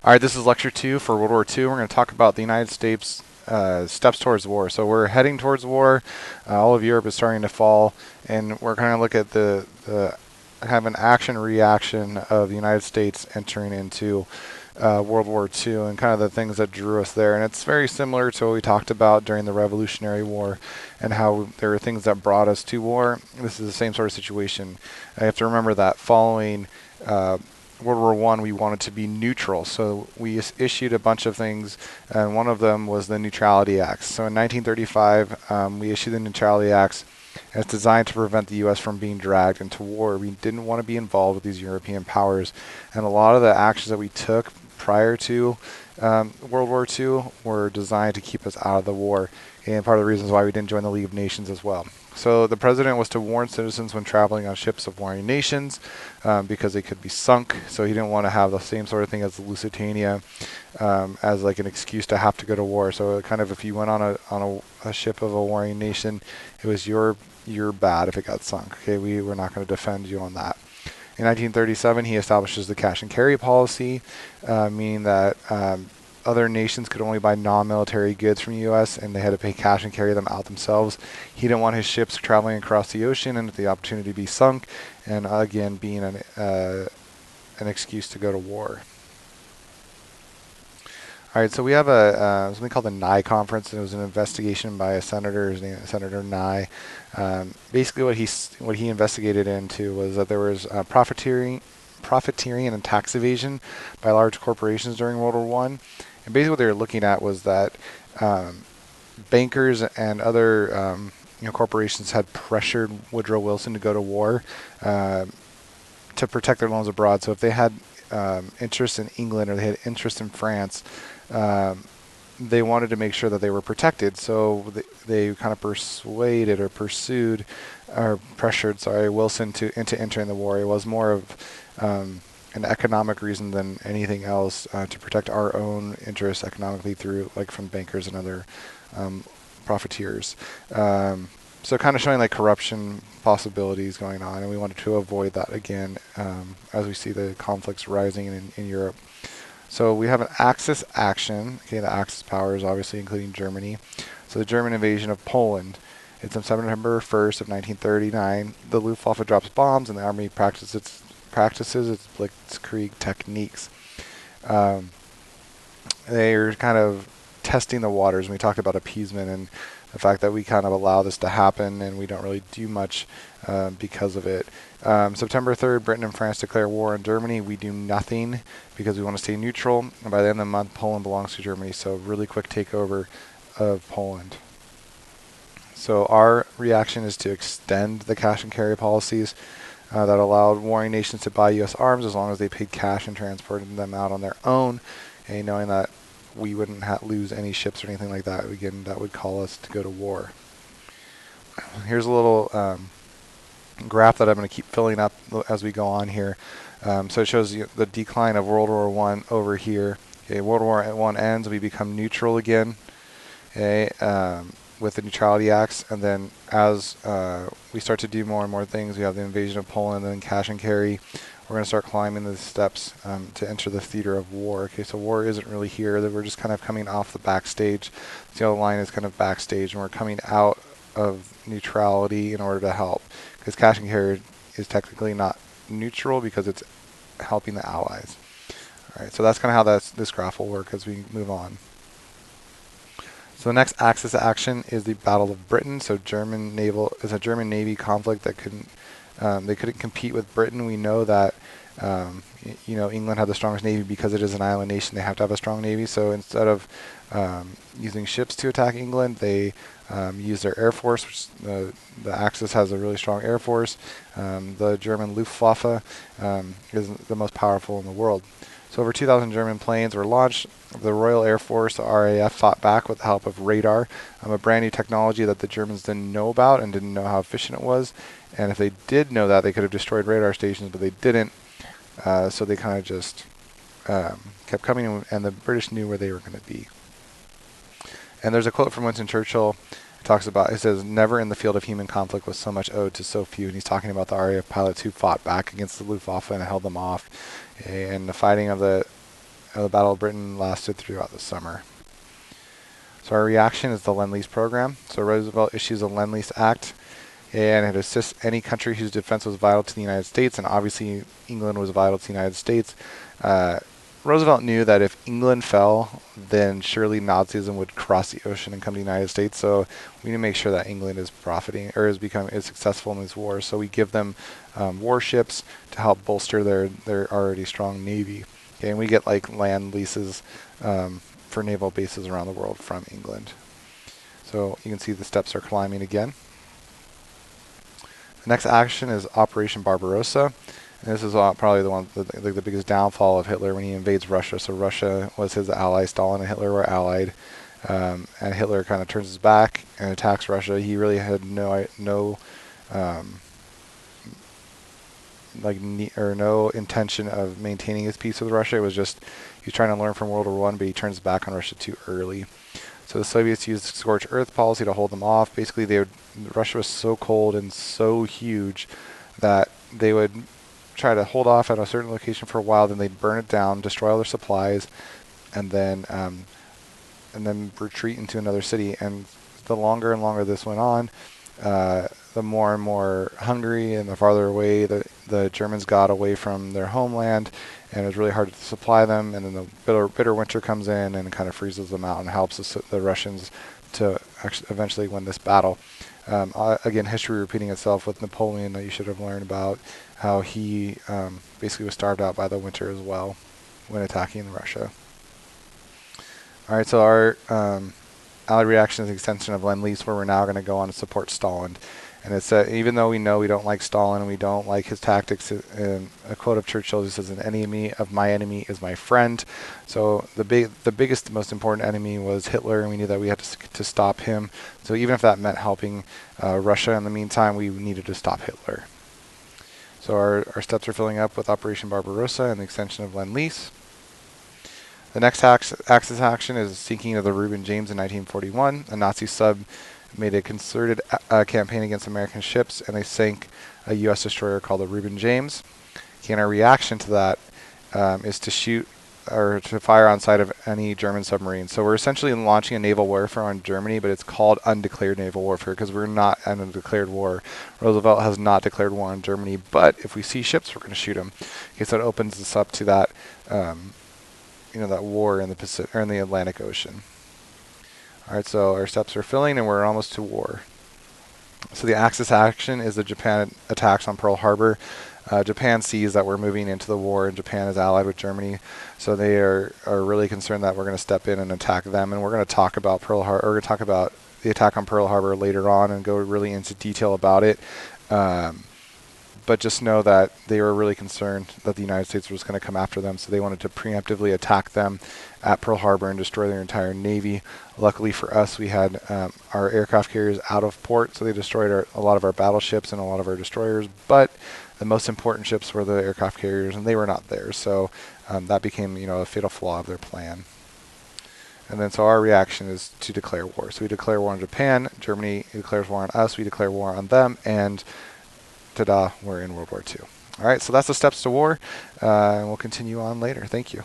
All right, this is lecture 2 for World War II. We're going to talk about the United States steps towards war. So we're heading towards war. All of Europe is starting to fall, and we're going to look at the kind of an action reaction of the United States entering into World War II and kind of the things that drew us there. And it's very similar to what we talked about during the Revolutionary War and how there are things that brought us to war. This is the same sort of situation. I have to remember that following World War One, we wanted to be neutral, so we issued a bunch of things, and one of them was the Neutrality Acts. So in 1935, we issued the Neutrality Acts, and it's designed to prevent the U.S. from being dragged into war. We didn't want to be involved with these European powers, and a lot of the actions that we took prior to World War II were designed to keep us out of the war, and part of the reasons why we didn't join the League of Nations as well. So the president was to warn citizens when traveling on ships of warring nations because they could be sunk. So he didn't want to have the same sort of thing as the Lusitania as like an excuse to have to go to war. So kind of if you went on a ship of a warring nation, it was your bad if it got sunk. Okay, we were not going to defend you on that. In 1937, he establishes the cash and carry policy, meaning that other nations could only buy non-military goods from the U.S. and they had to pay cash and carry them out themselves. He didn't want his ships traveling across the ocean and the opportunity to be sunk, and again being an excuse to go to war. All right, so we have something called the Nye Conference, and it was an investigation by a senator. His name is Senator Nye. Basically, what he investigated into was that there was profiteering and tax evasion by large corporations during World War One. And basically what they were looking at was that bankers and other corporations had pressured Woodrow Wilson to go to war to protect their loans abroad. So if they had interest in England or they had interest in France, they wanted to make sure that they were protected. So they kind of persuaded or pursued or pressured, Wilson into entering the war. It was more of an economic reason than anything else to protect our own interests economically through like from bankers and other profiteers. So kind of showing like corruption possibilities going on, and we wanted to avoid that again as we see the conflicts rising in Europe. So we have an Axis action. Okay, the Axis powers obviously including Germany. So the German invasion of Poland. It's on September 1st of 1939. The Luftwaffe drops bombs and the army practices its blitzkrieg techniques. They're kind of testing the waters, and we talked about appeasement and the fact that we kind of allow this to happen and we don't really do much because of it. September 3rd, Britain and France declare war on Germany. We do nothing because we want to stay neutral. And by the end of the month, Poland belongs to Germany. So really quick takeover of Poland. So our reaction is to extend the cash and carry policies that allowed warring nations to buy U.S. arms as long as they paid cash and transported them out on their own, and knowing that we wouldn't lose any ships or anything like that. Again, that would call us to go to war. Here's a little graph that I'm going to keep filling up as we go on here. So it shows the decline of World War One over here. Okay, World War One ends, we become neutral again. Okay, with the Neutrality Acts, and then as we start to do more and more things, we have the invasion of Poland, and then cash and carry. We're going to start climbing the steps to enter the theater of war. Okay, so war isn't really here. We're just kind of coming off the backstage. The yellow line is kind of backstage, and we're coming out of neutrality in order to help, because cash and carry is technically not neutral because it's helping the Allies. All right, so that's kind of how this graph will work as we move on. So the next Axis action is the Battle of Britain. So German Navy conflict that they couldn't compete with Britain. We know that England had the strongest navy because it is an island nation. They have to have a strong navy. So instead of using ships to attack England, they used their air force, which the Axis has a really strong air force. The German Luftwaffe is the most powerful in the world. So over 2,000 German planes were launched. The Royal Air Force, the RAF, fought back with the help of radar, a brand new technology that the Germans didn't know about and didn't know how efficient it was. And if they did know that, they could have destroyed radar stations, but they didn't. So they kind of just kept coming, and the British knew where they were going to be. And there's a quote from Winston Churchill. It says, "Never in the field of human conflict was so much owed to so few." And he's talking about the RAF pilots who fought back against the Luftwaffe and held them off. And the fighting of the The Battle of Britain lasted throughout the summer. So our reaction is the Lend-Lease program. So Roosevelt issues a Lend-Lease Act, and it assists any country whose defense was vital to the United States, and obviously England was vital to the United States. Roosevelt knew that if England fell, then surely Nazism would cross the ocean and come to the United States. So we need to make sure that England is profiting or is successful in these wars. So we give them warships to help bolster their already strong navy. Okay, and we get like land leases for naval bases around the world from England. So you can see the steps are climbing again. The next action is Operation Barbarossa. And this is probably the biggest downfall of Hitler when he invades Russia. So Russia was his ally, Stalin and Hitler were allied, and Hitler kind of turns his back and attacks Russia. He really had no intention of maintaining his peace with Russia. It was just he's trying to learn from World War I, but he turns back on Russia too early. So the Soviets used the scorched earth policy to hold them off. Basically, Russia was so cold and so huge that they would try to hold off at a certain location for a while, then they'd burn it down, destroy all their supplies, and then retreat into another city. And the longer and longer this went on, the more and more hungry and the farther away the Germans got away from their homeland, and it was really hard to supply them. And then the bitter winter comes in and kind of freezes them out and helps the Russians to actually eventually win this battle. Again, history repeating itself with Napoleon that you should have learned about, how he basically was starved out by the winter as well when attacking Russia. All right, so our Allied reaction is an extension of Lend-Lease, where we're now going to go on to support Stalin. And it's even though we know we don't like Stalin and we don't like his tactics, a quote of Churchill says, "An enemy of my enemy is my friend." So the biggest, most important enemy was Hitler, and we knew that we had to stop him. So even if that meant helping Russia in the meantime, we needed to stop Hitler. So our steps are filling up with Operation Barbarossa and the extension of Lend-Lease. The next Axis action is sinking of the Reuben James in 1941. A Nazi sub made a concerted campaign against American ships, and they sank a U.S. destroyer called the Reuben James. And our reaction to that is to shoot or to fire on sight of any German submarine. So we're essentially launching a naval warfare on Germany, but it's called undeclared naval warfare because we're not in a declared war. Roosevelt has not declared war on Germany, but if we see ships, we're going to shoot them. Okay, so it opens us up to that, that war in the Pacific or in the Atlantic Ocean. All right, so our steps are filling, and we're almost to war. So the Axis action is the Japan attacks on Pearl Harbor. Japan sees that we're moving into the war, and Japan is allied with Germany, so they are really concerned that we're going to step in and attack them. And we're going to talk about Pearl Harbor. We're going to talk about the attack on Pearl Harbor later on and go really into detail about it. But just know that they were really concerned that the United States was going to come after them, so they wanted to preemptively attack them at Pearl Harbor and destroy their entire navy. Luckily for us, we had our aircraft carriers out of port, so they destroyed a lot of our battleships and a lot of our destroyers, but the most important ships were the aircraft carriers, and they were not there, so that became a fatal flaw of their plan. And then so our reaction is to declare war. So we declare war on Japan, Germany declares war on us, we declare war on them, and ta-da, we're in World War II. All right, so that's the steps to war, and we'll continue on later. Thank you.